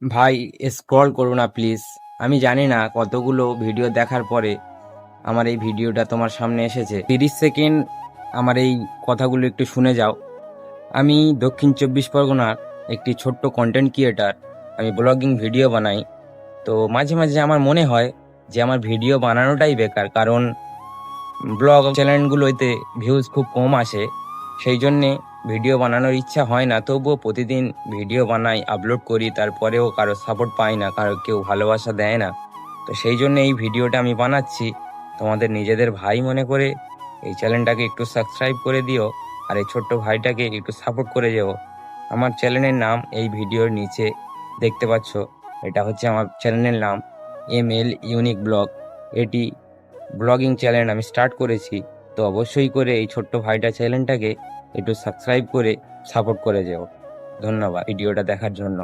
ভাই, স্ক্রল করো না প্লিজ। আমি জানি না কতগুলো ভিডিও দেখার পরে আমার এই ভিডিওটা তোমার সামনে এসেছে। 30 সেকেন্ড আমার এই কথাগুলো একটু শুনে যাও। আমি দক্ষিণ চব্বিশ পরগনার একটি ছোট্ট কন্টেন্ট ক্রিয়েটার। আমি ব্লগিং ভিডিও বানাই। তো মাঝে মাঝে আমার মনে হয় যে আমার ভিডিও বানানোটাই বেকার, কারণ ব্লগ চ্যানেলগুলোতে ভিউজ খুব কম আসে। সেই জন্যে ভিডিও বানানোর ইচ্ছা হয় না, তবুও প্রতিদিন ভিডিও বানাই, আপলোড করি, তারপরেও কারো সাপোর্ট পাই না, কারো কেউ ভালোবাসা দেয় না। তো সেই জন্য এই ভিডিওটা আমি বানাচ্ছি, তোমাদের নিজেদের ভাই মনে করে। এই চ্যানেলটাকে একটু সাবস্ক্রাইব করে দিও, আর এই ছোট্ট ভাইটাকে একটু সাপোর্ট করে যেও। আমার চ্যানেলের নাম এই ভিডিওর নিচে দেখতে পাচ্ছ, এটা হচ্ছে আমার চ্যানেলের নাম, ML ইউনিক ব্লগ। এটি ব্লগিং চ্যানেল আমি স্টার্ট করেছি। তো অবশ্যই করে এই ছোট্ট ভাইটা চ্যানেলটাকে একটু সাবস্ক্রাইব করে সাপোর্ট করে যেও। ধন্যবাদ ভিডিওটা দেখার জন্য।